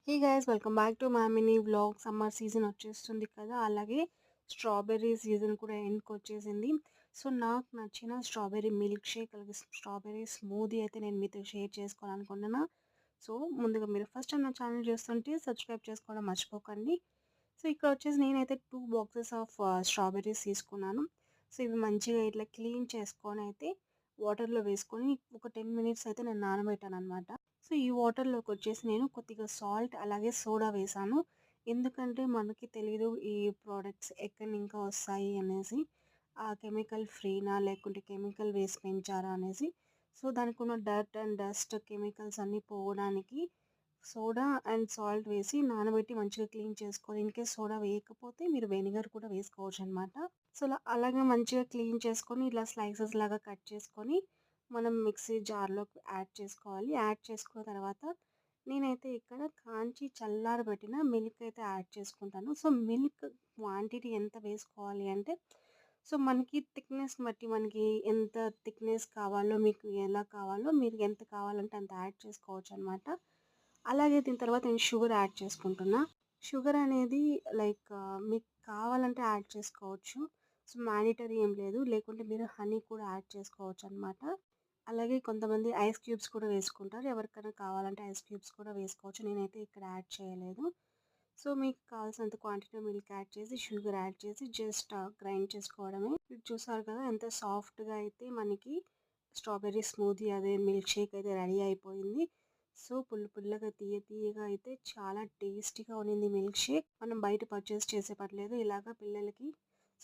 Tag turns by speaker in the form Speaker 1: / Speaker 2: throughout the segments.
Speaker 1: Hey guys welcome back to my mini vlog. Summer season వచ్చేస్తుంది కదా, అలాగే strawberry season కూడా ఎండ్కి వచ్చేసింది. సో నాకు నచ్చిన స్ట్రాబెర్రీ మిల్క్ షేక్ అలాగే స్ట్రాబెర్రీ స్మూదీ అయితే నేను మీతో షేర్ చేసుకోవాలనుకుంటున్నా. సో ముందుగా మీరు ఫస్ట్ టైం నా ఛానల్ చూస్తుంటే సబ్స్క్రైబ్ చేసుకోవడం మర్చిపోకండి. సో ఇక్కడ వచ్చేసి నేనైతే 2 బాక్సెస్ ఆఫ్ స్ట్రాబెర్రీస్ తీసుకున్నాను. సో ఇవి మంచిగా ఇట్లా క్లీన్ చేసుకొని అయితే వాటర్లో వేసుకొని ఒక 10 మినిట్స్ అయితే నేను నానబెట్టాను అనమాట. సో ఈ వాటర్లోకి వచ్చేసి నేను కొద్దిగా సాల్ట్ అలాగే సోడా వేసాను. ఎందుకంటే మనకి తెలీదు ఈ ప్రోడక్ట్స్ ఎక్కడి ఇంకా వస్తాయి అనేసి, ఆ కెమికల్ ఫ్రీనా లేకుంటే కెమికల్ వేసి పెంచారా అనేసి. సో దానికి ఉన్న డర్ట్ అండ్ డస్ట్ కెమికల్స్ అన్నీ పోవడానికి సోడా అండ్ సాల్ట్ వేసి నానబెట్టి మంచిగా క్లీన్ చేసుకోవాలి. ఇన్కేస్ సోడా వేయకపోతే మీరు వెనిగర్ కూడా వేసుకోవచ్చు అనమాట. సో అలాగే మంచిగా క్లీన్ చేసుకొని ఇలా స్లైసెస్ లాగా కట్ చేసుకొని మనం మిక్సీ జార్లోకి యాడ్ చేసుకోవాలి. యాడ్ చేసుకున్న తర్వాత నేనైతే ఇక్కడ కాంచి చల్లారబెట్టిన మిల్క్ అయితే యాడ్ చేసుకుంటాను. సో మిల్క్ క్వాంటిటీ ఎంత వేసుకోవాలి అంటే, సో మనకి థిక్నెస్ని బట్టి మనకి ఎంత థిక్నెస్ కావాలో, మీకు ఎలా కావాలో, మీరు ఎంత కావాలంటే అంత యాడ్ చేసుకోవచ్చు అనమాట. అలాగే దీని తర్వాత నేను షుగర్ యాడ్ చేసుకుంటున్నా. షుగర్ అనేది లైక్ మీకు కావాలంటే యాడ్ చేసుకోవచ్చు. సో మ్యాండేటరీ ఏం లేదు. లేకుంటే మీరు హనీ కూడా యాడ్ చేసుకోవచ్చు అనమాట. అలాగే కొంతమంది ఐస్ క్యూబ్స్ కూడా వేసుకుంటారు. ఎవరికైనా కావాలంటే ఐస్ క్యూబ్స్ కూడా వేసుకోవచ్చు. నేనైతే ఇక్కడ యాడ్ చేయలేదు. సో మీకు కావాల్సినంత క్వాంటిటీ మిల్క్ యాడ్ చేసి, షుగర్ యాడ్ చేసి జస్ట్ గ్రైండ్ చేసుకోవడమే. ఇది చూసారు కదా ఎంత సాఫ్ట్గా అయితే మనకి స్ట్రాబెర్రీ స్మూదీ అదే మిల్క్ షేక్ అయితే రెడీ అయిపోయింది. సో పుల్లగా తీయగా అయితే చాలా టేస్టీగా ఉన్నింది మిల్క్ షేక్. మనం బయట పర్చేస్ చేసే పర్లేదు. ఇలాగా పిల్లలకి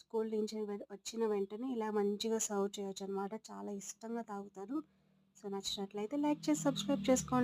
Speaker 1: స్కూల్ నుంచి వచ్చిన వెంటనే ఇలా మంచిగా సర్వ్ చేయొచ్చు అనమాట. చాలా ఇష్టంగా తాగుతారు. సో నచ్చినట్లయితే లైక్ చేసి సబ్స్క్రైబ్ చేసుకోండి.